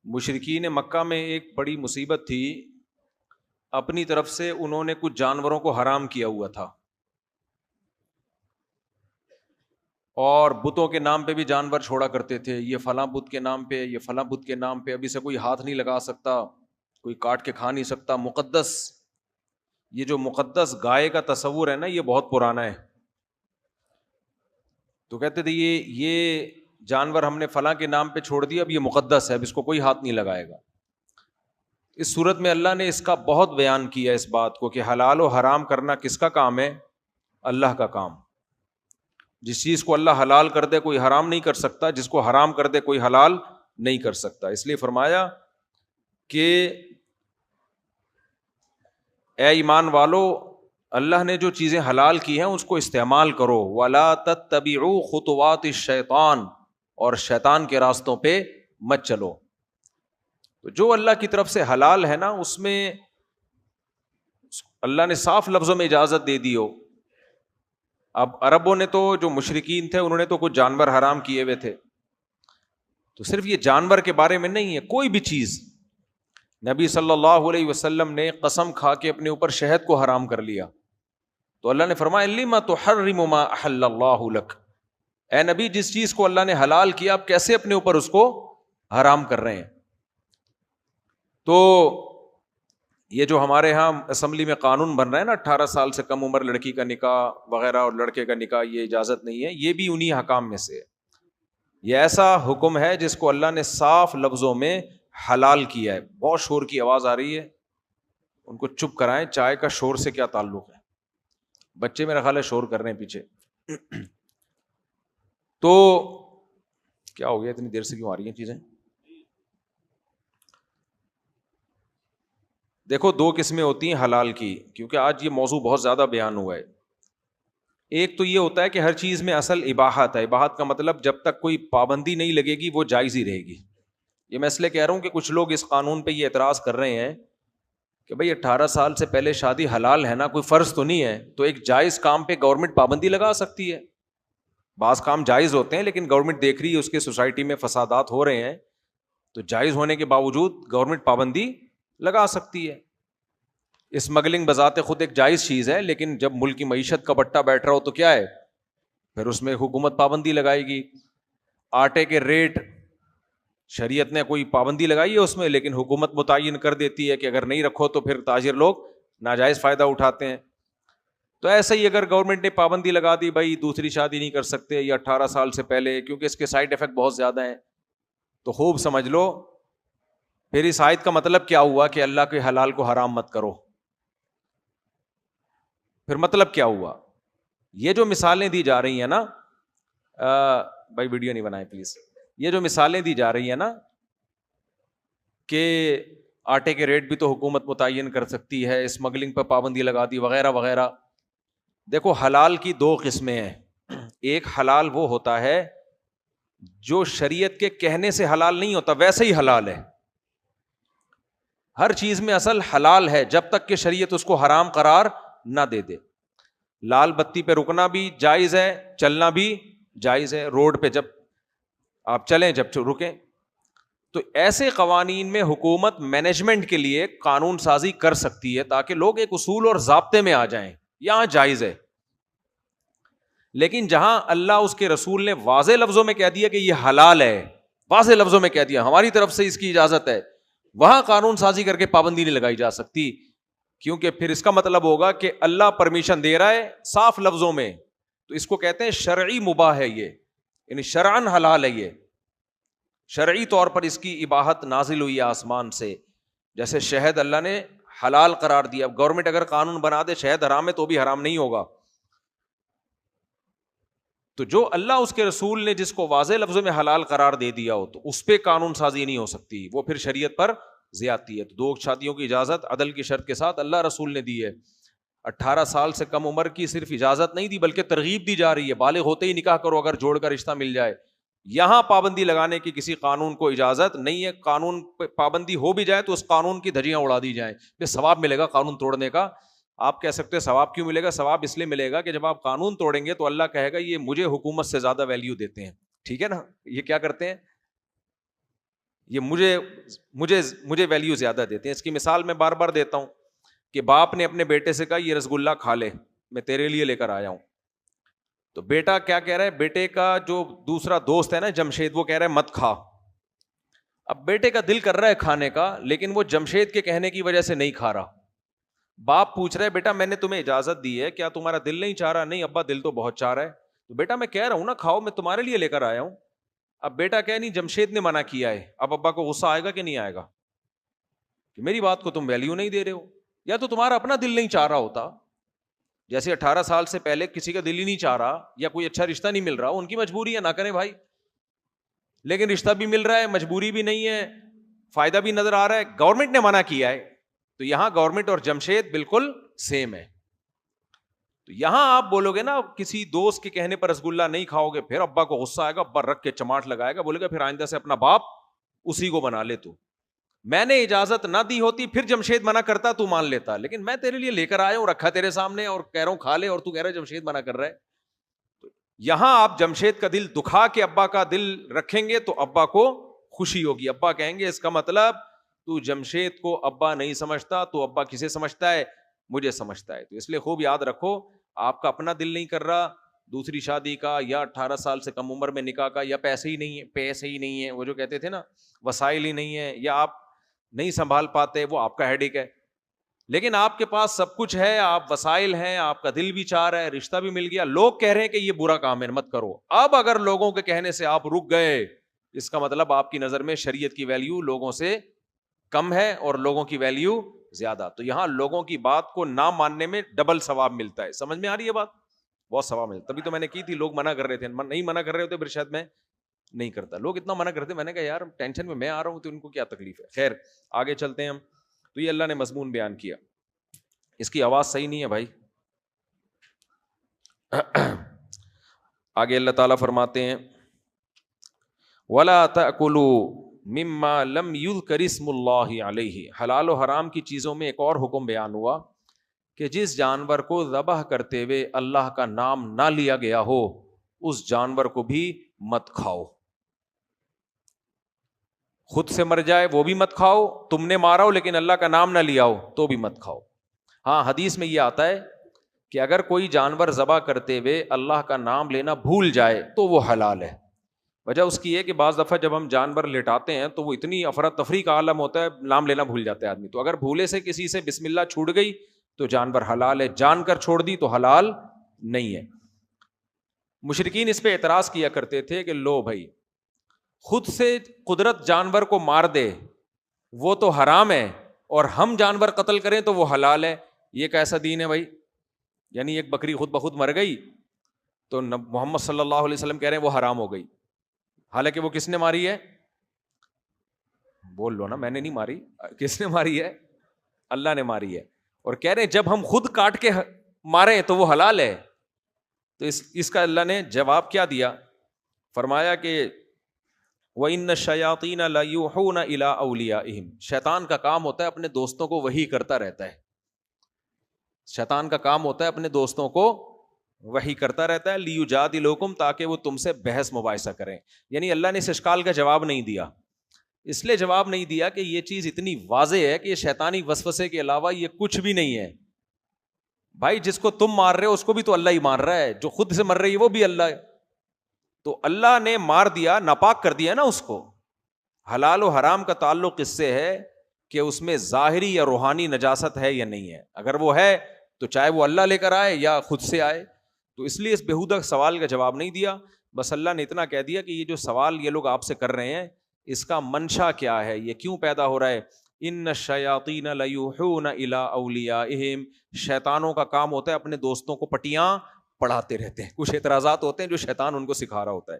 مشرکین مکہ میں ایک بڑی مصیبت تھی، اپنی طرف سے انہوں نے کچھ جانوروں کو حرام کیا ہوا تھا، اور بتوں کے نام پہ بھی جانور چھوڑا کرتے تھے، یہ فلاں بت کے نام پہ، یہ فلاں بت کے نام پہ، ابھی سے کوئی ہاتھ نہیں لگا سکتا، کوئی کاٹ کے کھا نہیں سکتا، مقدس، یہ جو مقدس گائے کا تصور ہے نا، یہ بہت پرانا ہے۔ تو کہتے تھے یہ جانور ہم نے فلاں کے نام پہ چھوڑ دیا، اب یہ مقدس ہے، اب اس کو کوئی ہاتھ نہیں لگائے گا۔ اس صورت میں اللہ نے اس کا بہت بیان کیا اس بات کو کہ حلال و حرام کرنا کس کا کام ہے؟ اللہ کا کام۔ جس چیز کو اللہ حلال کر دے کوئی حرام نہیں کر سکتا، جس کو حرام کر دے کوئی حلال نہیں کر سکتا۔ اس لیے فرمایا کہ اے ایمان والو، اللہ نے جو چیزیں حلال کی ہیں اس کو استعمال کرو، وَلَا تَتَّبِعُوا خُطُوَاتِ الشَّيْطَانِ، اور شیطان کے راستوں پہ مت چلو۔ تو جو اللہ کی طرف سے حلال ہے نا، اس میں اللہ نے صاف لفظوں میں اجازت دے دی ہو۔ اب عربوں نے تو، جو مشرکین تھے، انہوں نے تو کچھ جانور حرام کیے ہوئے تھے، تو صرف یہ جانور کے بارے میں نہیں ہے، کوئی بھی چیز۔ نبی صلی اللہ علیہ وسلم نے قسم کھا کے اپنے اوپر شہد کو حرام کر لیا، تو اللہ نے فرمایا لِمَ تُحَرِّمُ مَا أَحَلَّ اللَّهُ لَكَ، اے نبی جس چیز کو اللہ نے حلال کیا آپ کیسے اپنے اوپر اس کو حرام کر رہے ہیں؟ تو یہ جو ہمارے ہاں اسمبلی میں قانون بن رہا ہے نا، 18 سال سے کم عمر لڑکی کا نکاح وغیرہ اور لڑکے کا نکاح، یہ اجازت نہیں ہے، یہ بھی انہی حکام میں سے ہے۔ یہ ایسا حکم ہے جس کو اللہ نے صاف لفظوں میں حلال کیا ہے۔ بہت شور کی آواز آ رہی ہے، ان کو چپ کرائیں، چائے کا شور سے کیا تعلق ہے؟ بچے میرا خیال ہے شور کر رہے ہیں پیچھے۔ تو کیا ہو گیا، اتنی دیر سے کیوں آ رہی ہیں چیزیں؟ دیکھو، دو قسمیں ہوتی ہیں حلال کی، کیونکہ آج یہ موضوع بہت زیادہ بیان ہوا ہے۔ ایک تو یہ ہوتا ہے کہ ہر چیز میں اصل اباحت ہے، اباحت کا مطلب جب تک کوئی پابندی نہیں لگے گی وہ جائز ہی رہے گی۔ یہ میں اس لیے کہہ رہا ہوں کہ کچھ لوگ اس قانون پہ یہ اعتراض کر رہے ہیں کہ بھئی 18 سال سے پہلے شادی حلال ہے نا، کوئی فرض تو نہیں ہے، تو ایک جائز کام پہ گورنمنٹ پابندی لگا سکتی ہے۔ بعض کام جائز ہوتے ہیں لیکن گورنمنٹ دیکھ رہی ہے اس کے سوسائٹی میں فسادات ہو رہے ہیں، تو جائز ہونے کے باوجود گورنمنٹ پابندی لگا سکتی ہے۔ اسمگلنگ بذات خود ایک جائز چیز ہے، لیکن جب ملک کی معیشت کا بٹا بیٹھ رہا ہو تو کیا ہے، پھر اس میں حکومت پابندی لگائے گی۔ آٹے کے ریٹ شریعت نے کوئی پابندی لگائی ہے اس میں، لیکن حکومت متعین کر دیتی ہے کہ اگر نہیں رکھو تو پھر تاجر لوگ ناجائز فائدہ اٹھاتے ہیں۔ تو ایسے ہی اگر گورنمنٹ نے پابندی لگا دی بھائی دوسری شادی نہیں کر سکتے یا 18 سال سے پہلے، کیونکہ اس کے سائیڈ ایفیکٹ بہت زیادہ ہیں، تو خوب سمجھ لو پھر اس آیت کا مطلب کیا ہوا کہ اللہ کے حلال کو حرام مت کرو۔ پھر مطلب کیا ہوا؟ یہ جو مثالیں دی جا رہی ہیں نا، بھائی ویڈیو نہیں بنائیں پلیز، یہ جو مثالیں دی جا رہی ہیں نا کہ آٹے کے ریٹ بھی تو حکومت متعین کر سکتی ہے، اسمگلنگ پر پابندی لگا دی وغیرہ وغیرہ، دیکھو حلال کی دو قسمیں ہیں۔ ایک حلال وہ ہوتا ہے جو شریعت کے کہنے سے حلال نہیں ہوتا، ویسے ہی حلال ہے۔ ہر چیز میں اصل حلال ہے جب تک کہ شریعت اس کو حرام قرار نہ دے دے۔ لال بتی پہ رکنا بھی جائز ہے، چلنا بھی جائز ہے، روڈ پہ جب آپ چلیں جب رکیں۔ تو ایسے قوانین میں حکومت مینجمنٹ کے لیے قانون سازی کر سکتی ہے تاکہ لوگ ایک اصول اور ضابطے میں آ جائیں، یہاں جائز ہے۔ لیکن جہاں اللہ اس کے رسول نے واضح لفظوں میں کہہ دیا کہ یہ حلال ہے، واضح لفظوں میں کہہ دیا ہماری طرف سے اس کی اجازت ہے، وہاں قانون سازی کر کے پابندی نہیں لگائی جا سکتی، کیونکہ پھر اس کا مطلب ہوگا کہ اللہ پرمیشن دے رہا ہے صاف لفظوں میں، تو اس کو کہتے ہیں شرعی مباح ہے، یہ یعنی شرعن حلال ہے، یہ شرعی طور پر اس کی اباحت نازل ہوئی ہے آسمان سے۔ جیسے شہد اللہ نے حلال قرار دیا، اب گورنمنٹ اگر قانون بنا دے شہد حرام ہے تو بھی حرام نہیں ہوگا۔ تو جو اللہ اس کے رسول نے جس کو واضح لفظوں میں حلال قرار دے دیا ہو تو اس پہ قانون سازی نہیں ہو سکتی، وہ پھر شریعت پر زیادتی ہے۔ تو دو شادیوں کی اجازت عدل کی شرط کے ساتھ اللہ رسول نے دی ہے۔ 18 سال سے کم عمر کی صرف اجازت نہیں دی بلکہ ترغیب دی جا رہی ہے، بالغ ہوتے ہی نکاح کرو اگر جوڑ کا رشتہ مل جائے۔ یہاں پابندی لگانے کی کسی قانون کو اجازت نہیں ہے، قانون پہ پابندی ہو بھی جائے تو اس قانون کی دھجیاں اڑا دی جائیں، پھر ثواب ملے گا قانون توڑنے کا۔ آپ کہہ سکتے ہیں ثواب کیوں ملے گا؟ ثواب اس لیے ملے گا کہ جب آپ قانون توڑیں گے تو اللہ کہے گا یہ مجھے حکومت سے زیادہ ویلیو دیتے ہیں، ٹھیک ہے نا، یہ کیا کرتے ہیں؟ یہ مجھے ویلیو زیادہ دیتے ہیں. اس کی مثال میں بار بار دیتا ہوں کہ باپ نے اپنے بیٹے سے کہا یہ رسگلہ کھا لے, میں تیرے لیے لے کر آیا ہوں. تو بیٹا کیا کہہ رہا ہے, بیٹے کا جو دوسرا دوست ہے نا جمشید, وہ کہہ رہا ہے مت کھا. اب بیٹے کا دل کر رہا ہے کھانے کا, لیکن وہ جمشید کے کہنے کی وجہ سے نہیں کھا رہا. باپ پوچھ رہا ہے بیٹا میں نے تمہیں اجازت دی ہے, کیا تمہارا دل نہیں چاہ رہا؟ نہیں ابا دل تو بہت چاہ رہا ہے. تو بیٹا میں کہہ رہا ہوں نا کھاؤ, میں تمہارے لیے لے کر آیا ہوں. اب بیٹا کہہ نہیں جمشید نے منع کیا ہے. اب ابا کو غصہ آئے گا کہ نہیں آئے گا کہ میری بات کو تم ویلیو نہیں دے رہے ہو؟ یا تو تمہارا اپنا دل نہیں چاہ رہا ہوتا, جیسے 18 سال سے پہلے کسی کا دل ہی نہیں چاہ رہا یا کوئی اچھا رشتہ نہیں مل رہا, ان کی مجبوری ہے نہ کریں بھائی. لیکن رشتہ بھی مل رہا ہے, مجبوری بھی نہیں ہے, فائدہ بھی نظر آ رہا ہے, گورنمنٹ نے منع کیا ہے. تو یہاں گورنمنٹ اور جمشید بالکل سیم ہے. تو یہاں آپ بولو گے نا کسی دوست کے کہنے پر رسگلہ نہیں کھاؤ گے, پھر ابا کو غصہ آئے گا, ابا رکھ کے چماٹ لگائے گا, بولے گا پھر آئندہ سے اپنا باپ اسی کو بنا لے. تو میں نے اجازت نہ دی ہوتی پھر جمشید منع کرتا تو مان لیتا, لیکن میں تیرے لیے لے کر آیا ہوں, رکھا تیرے سامنے اور کہہ رہا ہوں کھا لے, اور تو کہہ رہا ہے جمشید منع کر رہا ہے. تو یہاں آپ جمشید کا دل دکھا کے ابا کا دل رکھیں گے تو ابا کو خوشی ہوگی. ابا کہیں گے اس کا مطلب تو جمشید کو ابا نہیں سمجھتا, تو ابا کسے سمجھتا ہے؟ مجھے سمجھتا ہے. تو اس لیے خوب یاد رکھو, آپ کا اپنا دل نہیں کر رہا دوسری شادی کا, یا 18 سال سے کم عمر میں نکاح کا, یا پیسے ہی نہیں ہے, وہ جو کہتے تھے نا وسائل ہی نہیں ہے, یا آپ نہیں سنبھال پاتے, وہ آپ کا ہیڈیک ہے. لیکن آپ کے پاس سب کچھ ہے, آپ وسائل ہیں, آپ کا دل بھی چاہ رہا ہے, رشتہ بھی مل گیا, لوگ کہہ رہے ہیں کہ یہ برا کام ہے مت کرو. اب اگر لوگوں کے کہنے سے آپ رک گئے, اس کا مطلب آپ کی نظر میں شریعت کی ویلیو لوگوں سے کم ہے اور لوگوں کی ویلیو زیادہ. تو یہاں لوگوں کی بات کو نہ ماننے میں ڈبل ثواب ملتا ہے. سمجھ میں آ رہی ہے بات؟ بہت ثواب ملتا. تبھی تو میں نے کی تھی, لوگ منع کر رہے تھے, نہیں منع کر رہے ہوتے پھر شاید میں نہیں کرتا. لوگ اتنا منع کرتے, میں نے کہا یار ٹینشن میں آ رہا ہوں تو ان کو کیا تکلیف ہے. خیر آگے چلتے ہیں ہم. تو یہ اللہ نے مضمون بیان کیا. اس کی آواز صحیح نہیں ہے بھائی. آگے اللہ تعالیٰ فرماتے ہیں وَلَا تَأْكُلُوا مِمَّا لَمْ يُذْكَرِ اسْمُ اللَّهِ عَلَيْهِ. حلال و حرام کی چیزوں میں ایک اور حکم بیان ہوا کہ جس جانور کو ذبح کرتے ہوئے اللہ کا نام نہ لیا گیا ہو اس جانور کو بھی مت کھاؤ. خود سے مر جائے وہ بھی مت کھاؤ, تم نے مارا ہو لیکن اللہ کا نام نہ لیا ہو تو بھی مت کھاؤ. ہاں حدیث میں یہ آتا ہے کہ اگر کوئی جانور ذبح کرتے ہوئے اللہ کا نام لینا بھول جائے تو وہ حلال ہے. وجہ اس کی ہے کہ بعض دفعہ جب ہم جانور لٹاتے ہیں تو وہ اتنی افراتفری کا عالم ہوتا ہے, نام لینا بھول جاتا ہے آدمی. تو اگر بھولے سے کسی سے بسم اللہ چھوٹ گئی تو جانور حلال ہے, جان کر چھوڑ دی تو حلال نہیں ہے. مشرکین اس پہ اعتراض کیا کرتے تھے کہ لو بھائی خود سے قدرت جانور کو مار دے وہ تو حرام ہے, اور ہم جانور قتل کریں تو وہ حلال ہے. یہ کیسا دین ہے بھائی؟ یعنی ایک بکری خود بخود مر گئی تو محمد صلی اللہ علیہ وسلم کہہ رہے ہیں وہ حرام ہو گئی, حالانکہ وہ کس نے ماری ہے؟ بول لو نا, میں نے نہیں ماری. کس نے ماری ہے؟ اللہ نے ماری ہے. اور کہہ رہے ہیں جب ہم خود کاٹ کے مارے تو وہ حلال ہے. تو اس کا اللہ نے جواب کیا دیا؟ فرمایا کہ وَإِنَّ الشَّيَاطِينَ لَيُوحُونَ إِلَىٰ أَوْلِيَائِهِمْ. شیطان کا کام ہوتا ہے اپنے دوستوں کو وحی کرتا رہتا ہے. شیطان کا کام ہوتا ہے اپنے دوستوں کو وحی کرتا رہتا ہے لیجادلوکم, تاکہ وہ تم سے بحث مباحثہ کریں. یعنی اللہ نے اس اشکال کا جواب نہیں دیا. اس لیے جواب نہیں دیا کہ یہ چیز اتنی واضح ہے کہ یہ شیطانی وسوسے کے علاوہ یہ کچھ بھی نہیں ہے. بھائی جس کو تم مار رہے ہو اس کو بھی تو اللہ ہی مار رہا ہے, جو خود سے مر رہی ہے وہ بھی اللہ ہے. تو اللہ نے مار دیا, ناپاک کر دیا نا اس کو. حلال و حرام کا تعلق اس سے ہے کہ اس میں ظاہری یا روحانی نجاست ہے یا نہیں ہے. اگر وہ ہے تو چاہے وہ اللہ لے کر آئے یا خود سے آئے. تو اس لیے اس بےہودہ سوال کا جواب نہیں دیا. بس اللہ نے اتنا کہہ دیا کہ یہ جو سوال یہ لوگ آپ سے کر رہے ہیں اس کا منشا کیا ہے, یہ کیوں پیدا ہو رہا ہے. ان الشیاطین لیوحون الی اولیائہم. شیطانوں کا کام ہوتا ہے اپنے دوستوں کو پٹیاں پڑھاتے رہتے ہیں. کچھ اعتراضات ہوتے ہیں جو شیطان ان کو سکھا رہا ہوتا ہے.